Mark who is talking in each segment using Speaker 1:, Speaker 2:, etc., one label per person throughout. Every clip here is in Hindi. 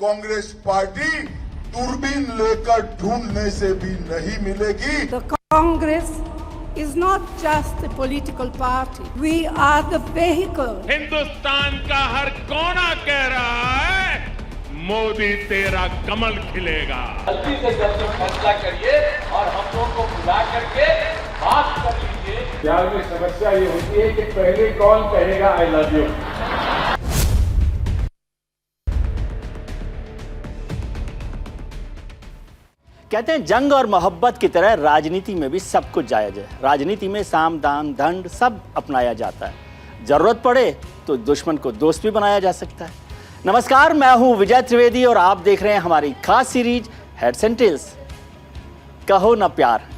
Speaker 1: कांग्रेस पार्टी दूरबीन लेकर ढूंढने से भी नहीं मिलेगी।
Speaker 2: The Congress is not just a political party. We are the vehicle.
Speaker 3: Hindustan का हर कोना कह रहा है मोदी तेरा कमल खिलेगा।
Speaker 4: जल्दी से जल्दी फैसला करिए और हम लोगों को बुला करके बात कर लीजिए।
Speaker 5: बिहार में समस्या ये होती है कि पहले कौन कहेगा आई लव यू।
Speaker 6: कहते हैं जंग और मोहब्बत की तरह राजनीति में भी सब कुछ जायज है। राजनीति में साम दाम दंड सब अपनाया जाता है। जरूरत पड़े तो दुश्मन को दोस्त भी बनाया जा सकता है। नमस्कार, मैं हूं विजय त्रिवेदी और आप देख रहे हैं हमारी खास सीरीज हेड्स एंड टेल्स। कहो ना प्यार।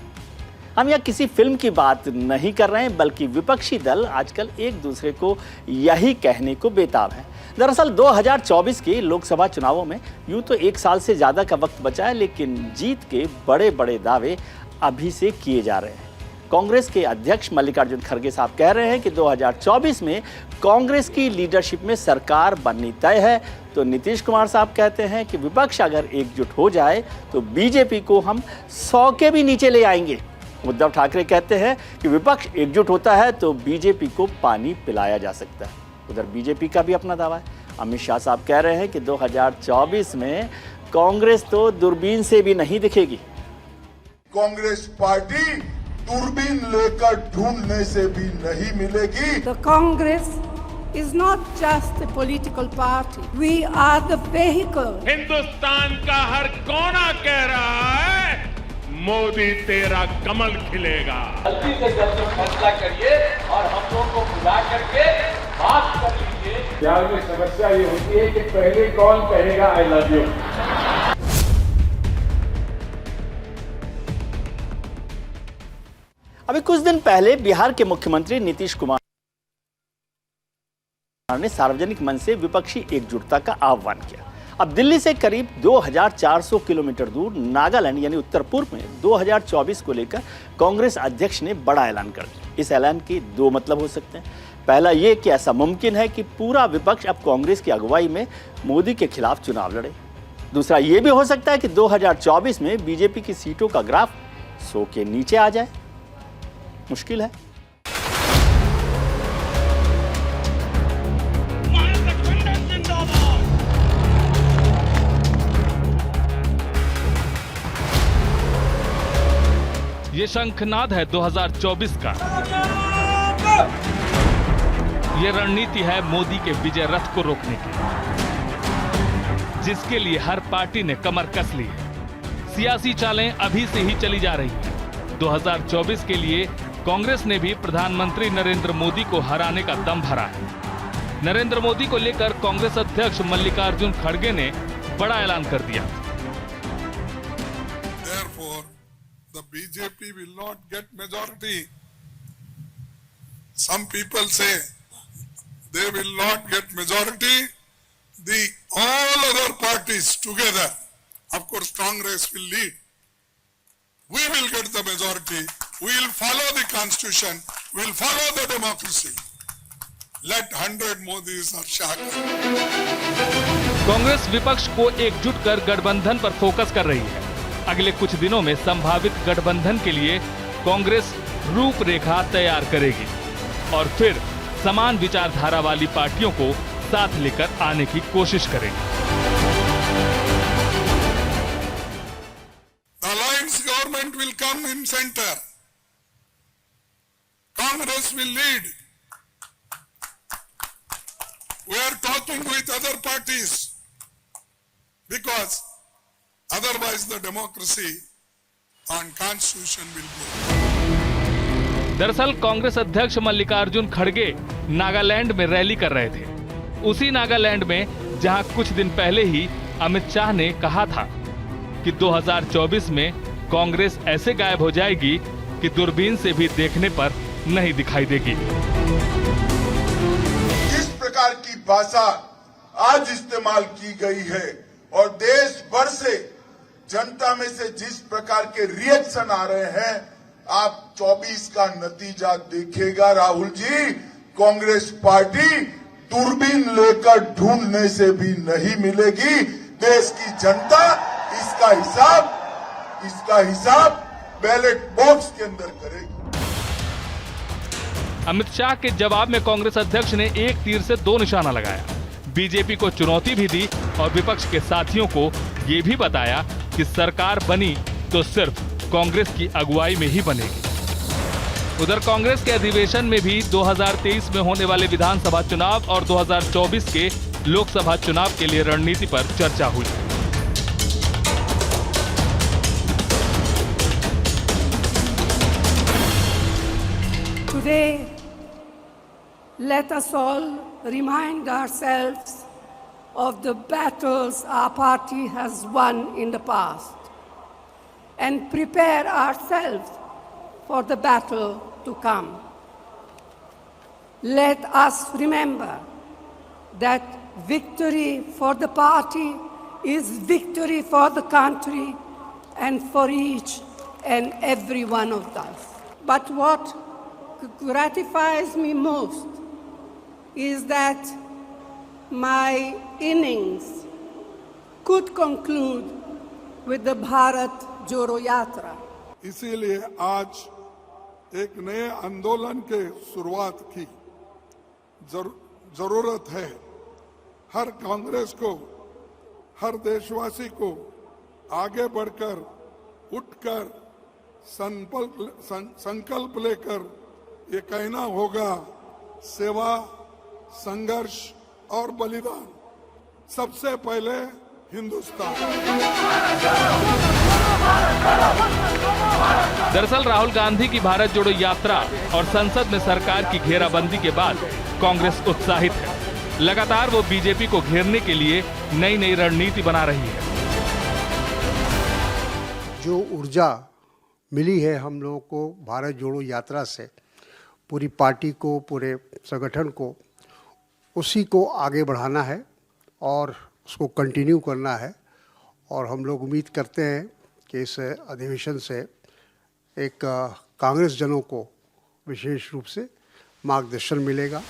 Speaker 6: हम यह किसी फिल्म की बात नहीं कर रहे हैं, बल्कि विपक्षी दल आजकल एक दूसरे को यही कहने को बेताब है। दरअसल 2024 के लोकसभा चुनावों में यूं तो एक साल से ज़्यादा का वक्त बचा है, लेकिन जीत के बड़े बड़े दावे अभी से किए जा रहे हैं। कांग्रेस के अध्यक्ष मल्लिकार्जुन खड़गे साहब कह रहे हैं कि 2024 में कांग्रेस की लीडरशिप में सरकार बननी तय है, तो नीतीश कुमार साहब कहते हैं कि विपक्ष अगर एकजुट हो जाए तो बीजेपी को हम 100 के भी नीचे ले आएंगे। उद्धव ठाकरे कहते हैं कि विपक्ष एकजुट होता है तो बीजेपी को पानी पिलाया जा सकता है। उधर बीजेपी का भी अपना दावा है। अमित शाह साहब कह रहे हैं कि 2024 में कांग्रेस तो दूरबीन से भी नहीं दिखेगी।
Speaker 1: कांग्रेस पार्टी दूरबीन लेकर ढूंढने से भी नहीं मिलेगी।
Speaker 2: The Congress is not just a political party. We are the vehicle.
Speaker 3: Hindustan का हर कोना कह रहा है मोदी तेरा कमल खिलेगा।
Speaker 4: जल्दी से जल्दी फैसला करिए और हम लोगों को बुला करके बात कर लीजिए।
Speaker 5: बिहार में समस्या ये होती है कि पहले कौन कहेगा आई लव यू।
Speaker 6: अभी कुछ दिन पहले बिहार के मुख्यमंत्री नीतीश कुमार ने सार्वजनिक मंच से विपक्षी एकजुटता का आह्वान किया। अब दिल्ली से करीब 2400 किलोमीटर दूर नागालैंड यानी उत्तर पूर्व में 2024 को लेकर कांग्रेस अध्यक्ष ने बड़ा ऐलान कर दिया। इस ऐलान के दो मतलब हो सकते हैं। पहला ये कि ऐसा मुमकिन है कि पूरा विपक्ष अब कांग्रेस की अगुवाई में मोदी के खिलाफ चुनाव लड़े। दूसरा ये भी हो सकता है कि 2024 में बीजेपी की सीटों का ग्राफ 100 के नीचे आ जाए। मुश्किल है।
Speaker 7: ये शंखनाद है 2024 का। ये रणनीति है मोदी के विजय रथ को रोकने की, जिसके लिए हर पार्टी ने कमर कस ली है। सियासी चालें अभी से ही चली जा रही हैं। 2024 के लिए कांग्रेस ने भी प्रधानमंत्री नरेंद्र मोदी को हराने का दम भरा है। नरेंद्र मोदी को लेकर कांग्रेस अध्यक्ष मल्लिकार्जुन खड़गे ने बड़ा ऐलान कर दिया।
Speaker 8: The BJP will not get majority. Some people say they will not get majority. All other parties together, of course Congress will lead. We will get the majority. We will follow the constitution. We will follow the democracy. Let 100 Modis or Shah.
Speaker 7: Congress विपक्ष को एकजुट कर गठबंधन पर फोकस कर रही है। अगले कुछ दिनों में संभावित गठबंधन के लिए कांग्रेस रूपरेखा तैयार करेगी और फिर समान विचारधारा वाली पार्टियों को साथ लेकर आने की कोशिश करेगी।
Speaker 8: The alliance government will come in center. Congress will lead. We are talking with other parties because otherwise the democracy and constitution will go.
Speaker 7: दरअसल कांग्रेस अध्यक्ष मल्लिकार्जुन खड़गे नागालैंड में रैली कर रहे थे। उसी नागालैंड में जहां कुछ दिन पहले ही अमित शाह ने कहा था कि 2024 में कांग्रेस ऐसे गायब हो जाएगी कि दूरबीन से भी देखने पर नहीं दिखाई देगी।
Speaker 1: इस प्रकार की भाषा आज इस्तेमाल की गई है और देश भर से जनता में से जिस प्रकार के रिएक्शन आ रहे हैं, आप 24 का नतीजा देखेगा। राहुल जी, कांग्रेस पार्टी दूरबीन लेकर ढूंढने से भी नहीं मिलेगी। देश की जनता इसका हिसाब बैलेट बॉक्स के अंदर करेगी।
Speaker 7: अमित शाह के जवाब में कांग्रेस अध्यक्ष ने एक तीर से दो निशाना लगाया। बीजेपी को चुनौती भी दी और विपक्ष के साथियों को ये भी बताया कि सरकार बनी तो सिर्फ कांग्रेस की अगुवाई में ही बनेगी। उधर कांग्रेस के अधिवेशन में भी 2023 में होने वाले विधानसभा चुनाव और 2024 के लोकसभा चुनाव के लिए रणनीति पर चर्चा हुई।
Speaker 2: Today, let us all remind ourselves of the battles our party has won in the past and prepare ourselves for the battle to come. Let us remember that victory for the party is victory for the country and for each and every one of us. But what gratifies me most is that my innings could conclude with the Bharat Joro Yatra.
Speaker 8: इसीलिए आज एक नए आंदोलन के शुरुआत की जरूरत है। हर कांग्रेस को, हर देशवासी को आगे बढ़कर, उठकर संकल्प लेकर ये कहना होगा, सेवा, संघर्ष और बलिदान सबसे पहले हिंदुस्तान।
Speaker 7: दरअसल राहुल गांधी की भारत जोड़ो यात्रा और संसद में सरकार की घेराबंदी के बाद कांग्रेस उत्साहित है। लगातार वो बीजेपी को घेरने के लिए नई नई रणनीति बना रही है।
Speaker 9: जो ऊर्जा मिली है हम लोगों को भारत जोड़ो यात्रा से, पूरी पार्टी को, पूरे संगठन को, उसी को आगे बढ़ाना है और उसको कंटिन्यू करना है। और हम लोग उम्मीद करते हैं कि इस अधिवेशन से एक कांग्रेस जनों को विशेष रूप से मार्गदर्शन मिलेगा।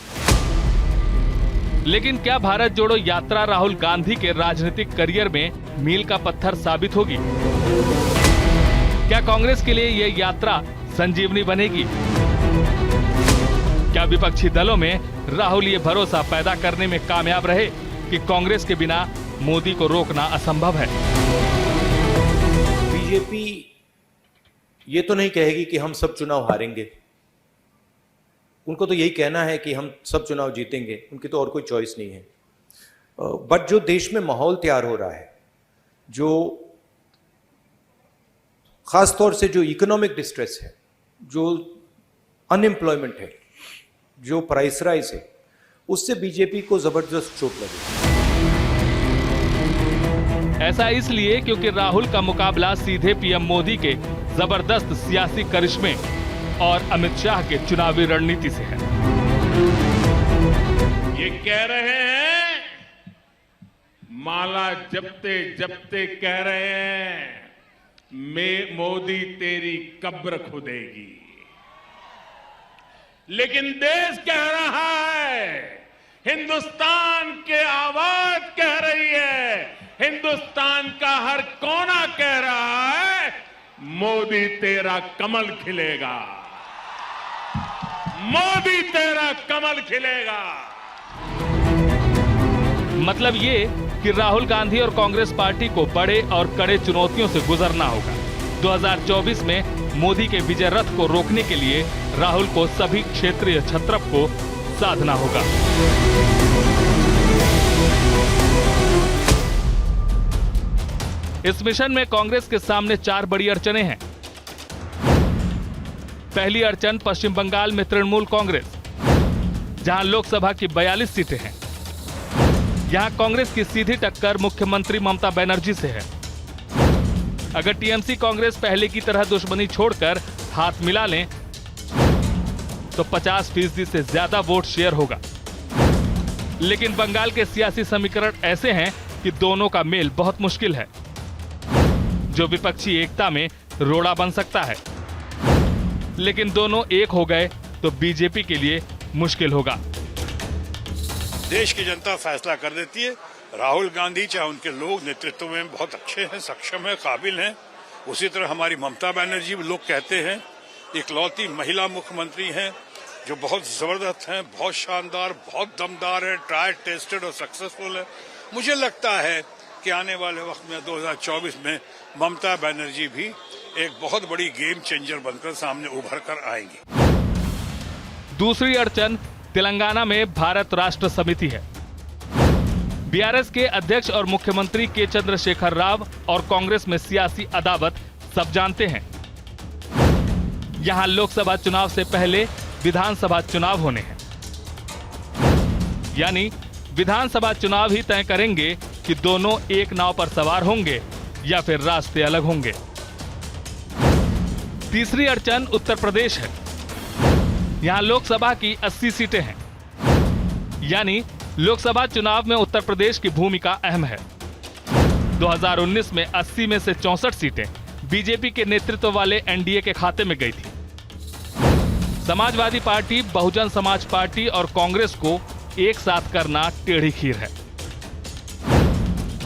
Speaker 7: लेकिन क्या भारत जोड़ो यात्रा राहुल गांधी के राजनीतिक करियर में मील का पत्थर साबित होगी? क्या कांग्रेस के लिए यह यात्रा संजीवनी बनेगी? क्या विपक्षी दलों में राहुल ये भरोसा पैदा करने में कामयाब रहे कि कांग्रेस के बिना मोदी को रोकना असंभव है?
Speaker 10: बीजेपी ये तो नहीं कहेगी कि हम सब चुनाव हारेंगे। उनको तो यही कहना है कि हम सब चुनाव जीतेंगे, उनकी तो और कोई चॉइस नहीं है। बट जो देश में माहौल तैयार हो रहा है, जो खास तौर से जो इकोनॉमिक डिस्ट्रेस है, जो अनएम्प्लॉयमेंट है, जो प्राइस राइज है, उससे बीजेपी को जबरदस्त चोट लगी।
Speaker 7: ऐसा इसलिए क्योंकि राहुल का मुकाबला सीधे पीएम मोदी के जबरदस्त सियासी करिश्मे और अमित शाह के चुनावी रणनीति से है।
Speaker 3: ये कह रहे हैं, माला जपते जपते कह रहे हैं, मैं मोदी तेरी कब्र खुदेगी। लेकिन देश कह रहा है, हिंदुस्तान के आवाज कह रही है, हिंदुस्तान का हर कोना कह रहा है, मोदी तेरा कमल खिलेगा, मोदी तेरा कमल खिलेगा।
Speaker 7: मतलब ये कि राहुल गांधी और कांग्रेस पार्टी को बड़े और कड़े चुनौतियों से गुजरना होगा। 2024 में मोदी के विजय रथ को रोकने के लिए राहुल को सभी क्षेत्रीय छत्रप को साधना होगा। इस मिशन में कांग्रेस के सामने 4 बड़ी अड़चनें हैं। पहली अड़चन पश्चिम बंगाल में तृणमूल कांग्रेस, जहां लोकसभा की 42 सीटें हैं। यहां कांग्रेस की सीधी टक्कर मुख्यमंत्री ममता बनर्जी से है। अगर टीएमसी कांग्रेस पहले की तरह दुश्मनी छोड़कर हाथ मिला लें तो 50% से ज्यादा वोट शेयर होगा। लेकिन बंगाल के सियासी समीकरण ऐसे हैं कि दोनों का मेल बहुत मुश्किल है, जो विपक्षी एकता में रोड़ा बन सकता है। लेकिन दोनों एक हो गए तो बीजेपी के लिए मुश्किल होगा।
Speaker 11: देश की जनता फैसला कर देती है
Speaker 8: राहुल गांधी चाहे उनके लोग नेतृत्व में बहुत अच्छे हैं, सक्षम हैं, काबिल हैं। उसी तरह हमारी ममता बनर्जी भी लोग कहते हैं इकलौती महिला मुख्यमंत्री हैं जो बहुत जबरदस्त हैं, बहुत शानदार, बहुत दमदार है, ट्राई टेस्टेड और सक्सेसफुल है। मुझे लगता है कि आने वाले वक्त में 2024 में ममता बनर्जी भी एक बहुत बड़ी गेम चेंजर बनकर सामने उभर कर आएंगी।
Speaker 7: दूसरी अड़चन तेलंगाना में भारत राष्ट्र समिति है। बीआरएस के अध्यक्ष और मुख्यमंत्री के चंद्रशेखर राव और कांग्रेस में सियासी अदावत सब जानते हैं। यहां लोकसभा चुनाव से पहले विधानसभा चुनाव होने हैं, यानी विधानसभा चुनाव ही तय करेंगे कि दोनों एक नाव पर सवार होंगे या फिर रास्ते अलग होंगे। तीसरी अड़चन उत्तर प्रदेश है। यहां लोकसभा की 80 सीटें हैं, यानी लोकसभा चुनाव में उत्तर प्रदेश की भूमिका अहम है। 2019 में 80 में से 64 सीटें बीजेपी के नेतृत्व वाले एनडीए के खाते में गई थी। समाजवादी पार्टी, बहुजन समाज पार्टी और कांग्रेस को एक साथ करना टेढ़ी खीर है।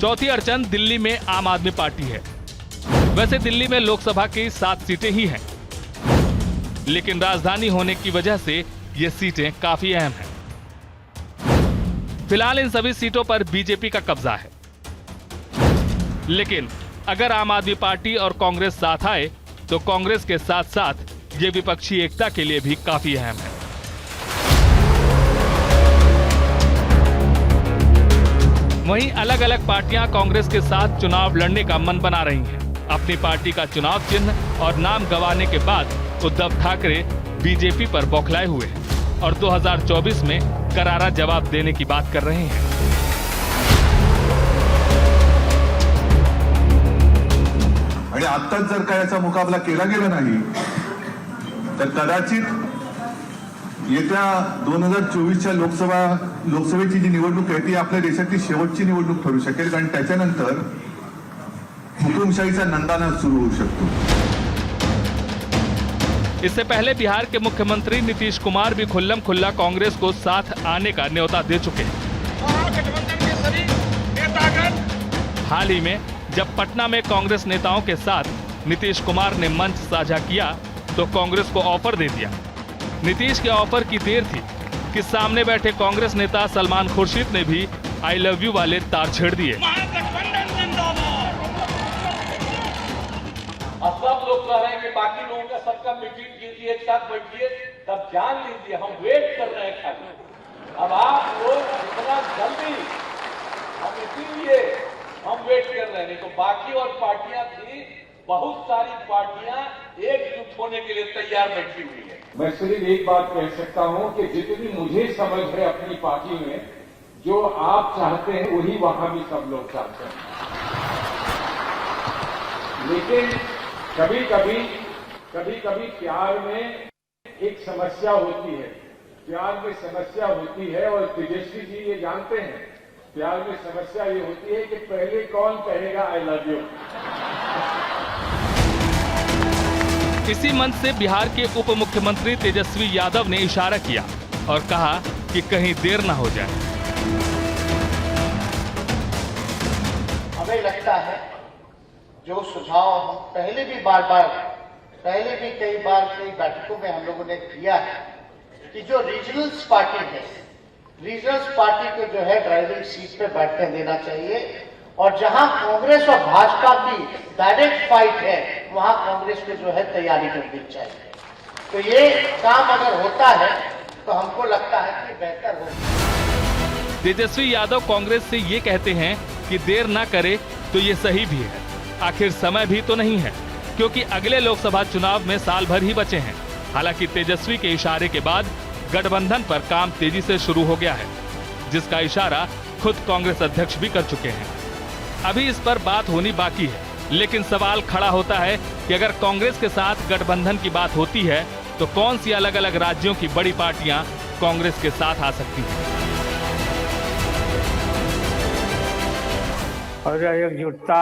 Speaker 7: चौथी अड़चन दिल्ली में आम आदमी पार्टी है। वैसे दिल्ली में लोकसभा की 7 सीटें ही हैं, लेकिन राजधानी होने की वजह से ये सीटें काफी अहम हैं। फिलहाल इन सभी सीटों पर बीजेपी का कब्जा है, लेकिन अगर आम आदमी पार्टी और कांग्रेस साथ आए तो कांग्रेस के साथ साथ ये विपक्षी एकता के लिए भी काफी अहम है। वहीं अलग अलग पार्टियां कांग्रेस के साथ चुनाव लड़ने का मन बना रही हैं। अपनी पार्टी का चुनाव चिन्ह और नाम गंवाने के बाद उद्धव ठाकरे बीजेपी पर बौखलाए हुए हैं और 2024 में करारा जवाब देने की बात कर रहे हैं।
Speaker 8: आणि आत्ताच जर का याचा मुकाबला केला गेला नाही तर कदाचित येत्या 2024च्या लोकसभेची जी निवडणूक आहे ती आपल्या देशातली शेवटची निवडणूक ठरू शकेल, कारण त्याच्यानंतर हुकुमशाहीचा नंदाना सुरू होऊ शकतो।
Speaker 7: इससे पहले बिहार के मुख्यमंत्री नीतीश कुमार भी खुल्लम खुल्ला कांग्रेस को साथ आने का न्योता दे चुके हैं। हाल ही में जब पटना में कांग्रेस नेताओं के साथ नीतीश कुमार ने मंच साझा किया तो कांग्रेस को ऑफर दे दिया। नीतीश के ऑफर की देर थी कि सामने बैठे कांग्रेस नेता सलमान खुर्शीद ने भी आई लव यू वाले तार छेड़ दिए।
Speaker 4: अब सब लोग कह रहे हैं कि बाकी लोगों का सबका मीटिंग कीजिए, एक साथ बैठिए, तब जान लीजिए हम वेट कर रहे हैं खाली। अब आप लोग इतना जल्दी, हम इसीलिए हम वेट कर रहे हैं, नहीं तो बाकी और पार्टियां थी, बहुत सारी पार्टियां एकजुट होने के लिए तैयार बैठी हुई है।
Speaker 5: मैं सिर्फ एक बात कह सकता हूं कि जितनी मुझे समझ है अपनी पार्टी में, जो आप चाहते हैं वही वहां भी सब लोग चाहते हैं। लेकिन कभी कभी प्यार में एक समस्या होती है, प्यार में समस्या होती है और तेजस्वी जी ये जानते हैं, प्यार में समस्या ये होती है कि पहले कौन कहेगा आई लव यू।
Speaker 7: इसी मंच से बिहार के उप मुख्यमंत्री तेजस्वी यादव ने इशारा किया और कहा कि कहीं देर न हो जाए।
Speaker 11: हमें लगता है जो सुझाव हम पहले भी कई बार कई बैठकों में हम लोगों ने किया है कि जो रीजनल्स पार्टी है, रीजनल्स पार्टी को जो है ड्राइविंग सीट पे बैठने देना चाहिए और जहां कांग्रेस और भाजपा की डायरेक्ट फाइट है वहां कांग्रेस को जो है तैयारी करनी चाहिए। तो ये काम अगर होता है तो हमको लगता है कि बेहतर होगा।
Speaker 7: तेजस्वी यादव कांग्रेस से ये कहते हैं कि देर ना करे तो ये सही भी है। आखिर समय भी तो नहीं है, क्योंकि अगले लोकसभा चुनाव में साल भर ही बचे हैं। हालांकि तेजस्वी के इशारे के बाद गठबंधन पर काम तेजी से शुरू हो गया है, जिसका इशारा खुद कांग्रेस अध्यक्ष भी कर चुके हैं। अभी इस पर बात होनी बाकी है, लेकिन सवाल खड़ा होता है कि अगर कांग्रेस के साथ गठबंधन की बात होती है तो कौन सी अलग अलग राज्यों की बड़ी पार्टियां कांग्रेस के साथ आ सकती हैं।
Speaker 5: और एकजुटता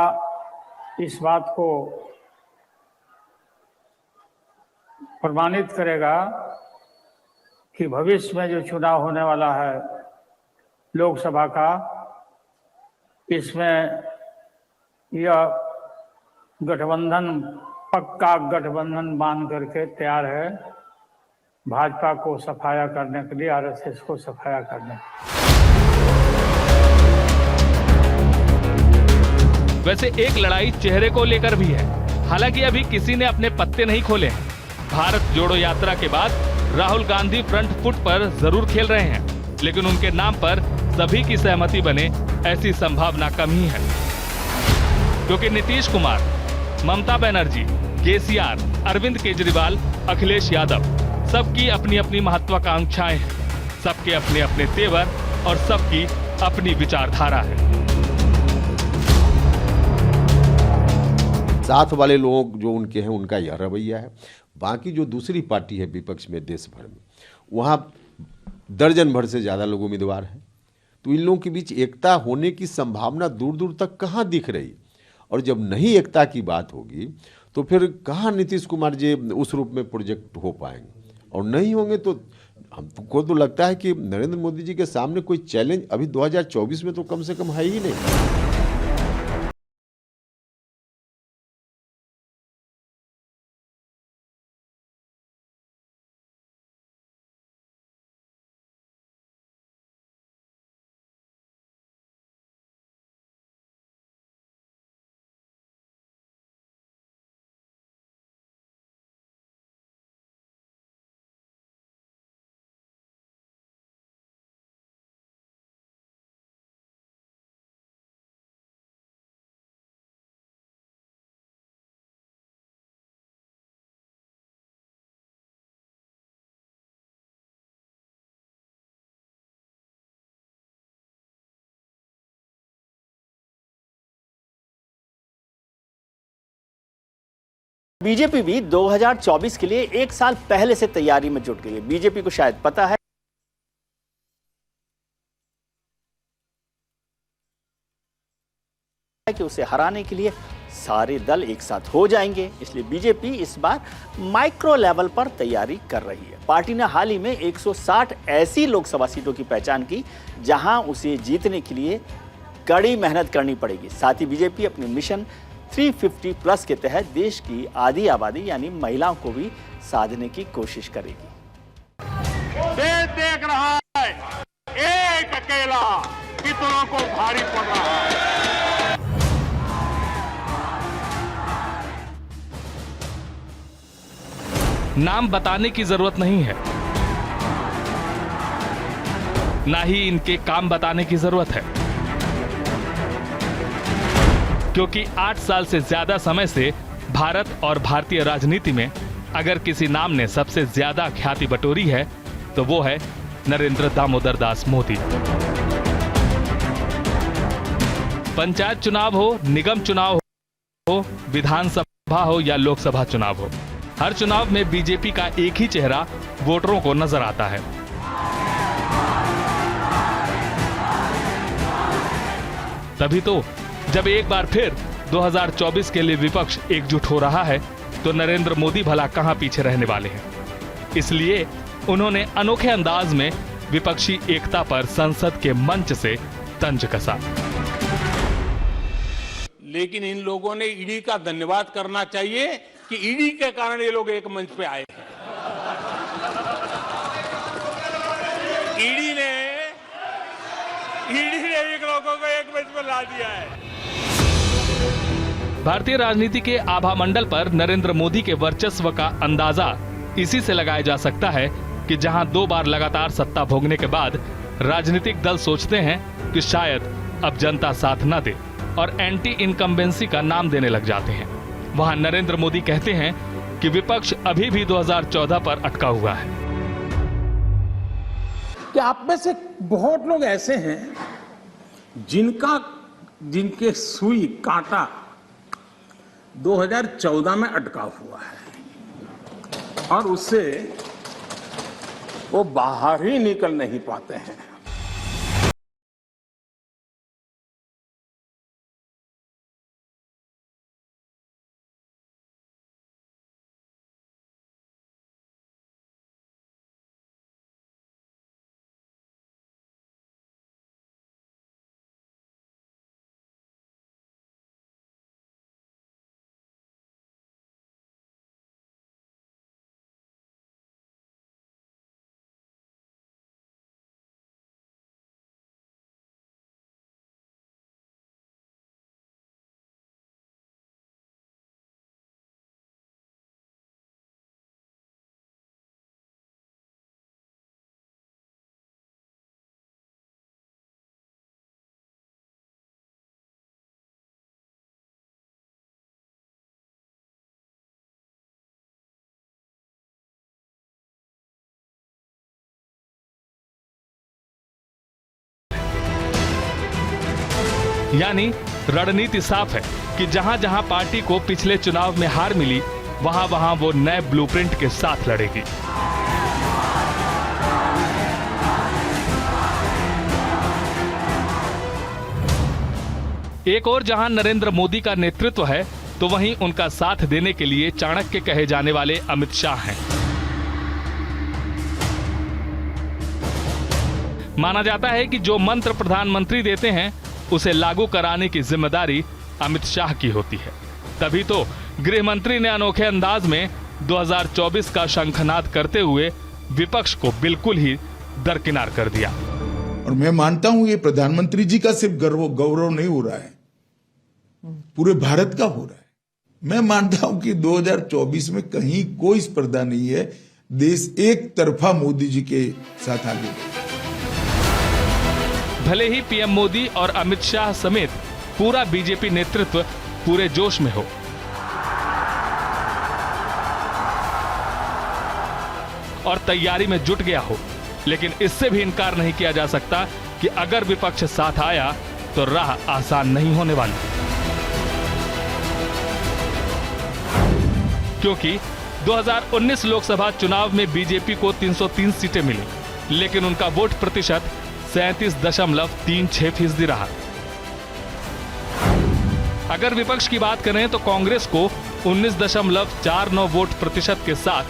Speaker 5: इस बात को प्रमाणित करेगा कि भविष्य में जो चुनाव होने वाला है लोकसभा का,
Speaker 12: इसमें यह गठबंधन पक्का गठबंधन बांध करके तैयार है भाजपा को सफाया करने के लिए, आरएसएस को सफाया करने के लिए।
Speaker 7: वैसे एक लड़ाई चेहरे को लेकर भी है। हालांकि अभी किसी ने अपने पत्ते नहीं खोले हैं। भारत जोड़ो यात्रा के बाद राहुल गांधी फ्रंट फुट पर जरूर खेल रहे हैं, लेकिन उनके नाम पर सभी की सहमति बने ऐसी संभावना कम ही है, क्योंकि नीतीश कुमार, ममता बनर्जी, केसीआर, अरविंद केजरीवाल, अखिलेश यादव सबकी अपनी अपनी महत्वाकांक्षाएं हैं, सबके अपने अपने तेवर और सबकी अपनी विचारधारा है।
Speaker 13: साथ वाले लोग जो उनके हैं उनका यह रवैया है। बाकी जो दूसरी पार्टी है विपक्ष में देश भर में, वहाँ दर्जन भर से ज़्यादा लोग उम्मीदवार हैं, तो इन लोगों के बीच एकता होने की संभावना दूर दूर तक कहाँ दिख रही। और जब नहीं एकता की बात होगी तो फिर कहाँ नीतीश कुमार जी उस रूप में प्रोजेक्ट हो पाएंगे, और नहीं होंगे तो हमको तो लगता है कि नरेंद्र मोदी जी के सामने कोई चैलेंज अभी 2024 में तो कम से कम है ही नहीं।
Speaker 6: बीजेपी भी 2024 के लिए एक साल पहले से तैयारी में जुट गई है। बीजेपी को शायद पता है कि उसे हराने के लिए सारे दल एक साथ हो जाएंगे, इसलिए बीजेपी इस बार माइक्रो लेवल पर तैयारी कर रही है। पार्टी ने हाल ही में 160 ऐसी लोकसभा सीटों की पहचान की जहां उसे जीतने के लिए कड़ी मेहनत करनी पड़ेगी। साथ ही बीजेपी अपने मिशन 350 प्लस के तहत देश की आधी आबादी यानी महिलाओं को भी साधने की कोशिश करेगी।
Speaker 3: देश देख रहा है एक अकेला कितनों को भारी पड़ रहा है।
Speaker 7: नाम बताने की जरूरत नहीं है, ना ही इनके काम बताने की जरूरत है, क्योंकि 8 साल से ज्यादा समय से भारत और भारतीय राजनीति में अगर किसी नाम ने सबसे ज्यादा ख्याति बटोरी है तो वो है नरेंद्र दामोदर दास मोदी। पंचायत चुनाव हो, निगम चुनाव हो, विधानसभा हो या लोकसभा चुनाव हो, हर चुनाव में बीजेपी का एक ही चेहरा वोटरों को नजर आता है। तभी तो जब एक बार फिर 2024 के लिए विपक्ष एकजुट हो रहा है तो नरेंद्र मोदी भला कहां पीछे रहने वाले हैं। इसलिए उन्होंने अनोखे अंदाज में विपक्षी एकता पर संसद के मंच से तंज कसा।
Speaker 3: लेकिन इन लोगों ने ईडी का धन्यवाद करना चाहिए कि ईडी के कारण ये लोग एक मंच पे आए हैं। ईडी ने एक लोगों को एक मंच पे ला दिया है।
Speaker 7: भारतीय राजनीति के आभा मंडल पर नरेंद्र मोदी के वर्चस्व का अंदाजा इसी से लगाया जा सकता है कि जहां 2 बार लगातार सत्ता भोगने के बाद राजनीतिक दल सोचते हैं कि शायद अब जनता साथ न दे और एंटी इनकम्बेंसी का नाम देने लग जाते हैं, वहां नरेंद्र मोदी कहते हैं कि विपक्ष अभी भी 2014 पर अटका हुआ है।
Speaker 5: कि आप में से बहुत लोग ऐसे हैं जिनके सुई कांटा 2014 में अटका हुआ है और उससे वो बाहर ही निकल नहीं पाते हैं।
Speaker 7: यानी रणनीति साफ है कि जहां जहां पार्टी को पिछले चुनाव में हार मिली, वहां वहां वो नए ब्लूप्रिंट के साथ लड़ेगी। एक और जहां नरेंद्र मोदी का नेतृत्व है, तो वहीं उनका साथ देने के लिए चाणक्य कहे जाने वाले अमित शाह हैं। माना जाता है कि जो मंत्र प्रधानमंत्री देते हैं उसे लागू कराने की जिम्मेदारी अमित शाह की होती है। तभी तो गृह मंत्री ने अनोखे अंदाज में 2024 का शंखनाद करते हुए विपक्ष को बिल्कुल ही दरकिनार कर दिया।
Speaker 1: और मैं मानता हूं ये प्रधानमंत्री जी का सिर्फ गौरव नहीं हो रहा है, पूरे भारत का हो रहा है। मैं मानता हूं कि 2024 में कहीं कोई स्पर्धा नहीं है, देश एक तरफा मोदी जी के साथ आगे बढ़े।
Speaker 7: भले ही पीएम मोदी और अमित शाह समेत पूरा बीजेपी नेतृत्व पूरे जोश में हो, और तैयारी में जुट गया हो, लेकिन इससे भी इनकार नहीं किया जा सकता कि अगर विपक्ष साथ आया तो राह आसान नहीं होने वाली। क्योंकि 2019 लोकसभा चुनाव में बीजेपी को 303 सीटें मिली, लेकिन उनका वोट प्रतिशत 37.36% रहा। अगर विपक्ष की बात करें तो कांग्रेस को 19.49 वोट प्रतिशत के साथ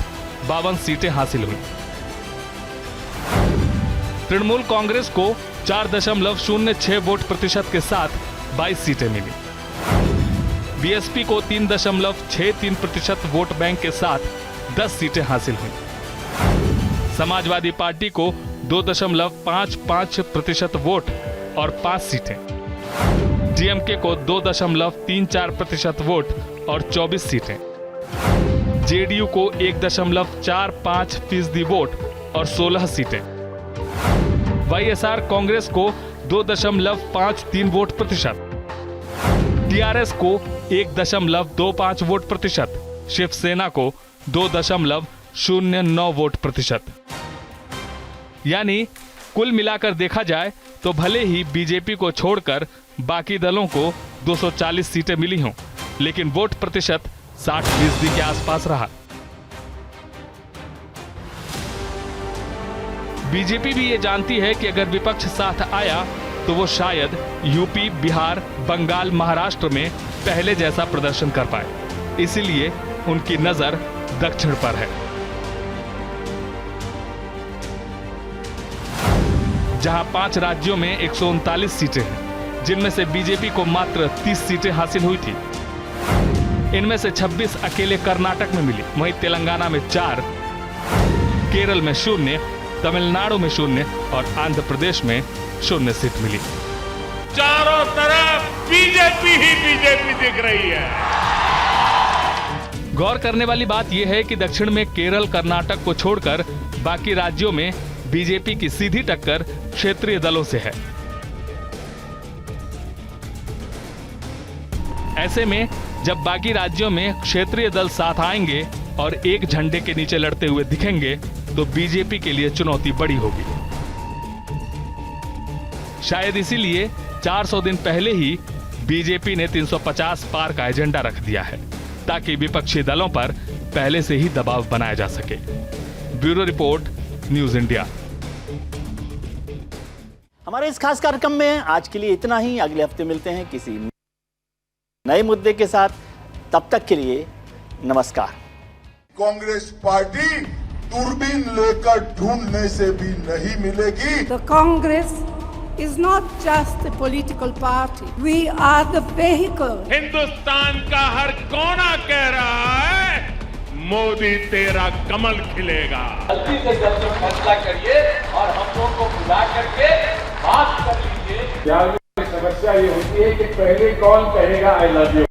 Speaker 7: 52 सीटें हासिल हुई। तृणमूल कांग्रेस को 4.06 वोट प्रतिशत के साथ 22 सीटें मिली। बीएसपी को 3.63% वोट बैंक के साथ 10 सीटें हासिल हुई। समाजवादी पार्टी को 2.55% वोट और 5 सीटें। डीएमके को 2.34% वोट और 24 सीटें। जेडीयू को 1.45% वोट और 16 सीटें। वाईएसआर कांग्रेस को 2.53 वोट प्रतिशत। टीआरएस को 1.25 वोट प्रतिशत। शिवसेना को 2.09 वोट प्रतिशत। यानी कुल मिलाकर देखा जाए तो भले ही बीजेपी को छोड़कर बाकी दलों को 240 सीटें मिली हों, लेकिन वोट प्रतिशत 60% के आसपास रहा। बीजेपी भी ये जानती है कि अगर विपक्ष साथ आया तो वो शायद यूपी, बिहार, बंगाल, महाराष्ट्र में पहले जैसा प्रदर्शन कर पाए। इसीलिए उनकी नजर दक्षिण पर है, जहां 5 राज्यों में 139 सीटें हैं, जिनमें से बीजेपी को मात्र 30 सीटें हासिल हुई थी। इनमें से 26 अकेले कर्नाटक में मिली, वहीं तेलंगाना में 4, केरल में 0, तमिलनाडु में 0 और आंध्र प्रदेश में 0 सीट मिली।
Speaker 3: चारों तरफ बीजेपी ही बीजेपी दिख रही है।
Speaker 7: गौर करने वाली बात यह है कि दक्षिण में केरल, कर्नाटक को छोड़कर बाकी राज्यों में बीजेपी की सीधी टक्कर क्षेत्रीय दलों से है। ऐसे में जब बाकी राज्यों में क्षेत्रीय दल साथ आएंगे और एक झंडे के नीचे लड़ते हुए दिखेंगे तो बीजेपी के लिए चुनौती बड़ी होगी। शायद इसीलिए 400 दिन पहले ही बीजेपी ने 350 पार का एजेंडा रख दिया है, ताकि विपक्षी दलों पर पहले से ही दबाव बनाया जा सके। Bureau report, news India.
Speaker 6: हमारे इस खास कार्यक्रम में आज के लिए इतना ही। अगले हफ्ते मिलते हैं किसी नए मुद्दे के साथ। तब तक के लिए नमस्कार।
Speaker 1: कांग्रेस पार्टी दूरबीन लेकर ढूंढने से भी नहीं मिलेगी।
Speaker 2: The Congress is not just a political party. We are the vehicle.
Speaker 3: Hindustan का हर कोना कह रहा है, मोदी तेरा कमल खिलेगा।
Speaker 4: जल्दी से जल्दी फैसला करिए और हम लोग को बुला करके बात कर लीजिए।
Speaker 5: समस्या ये होती है कि पहले कौन कहेगा आई लव यू।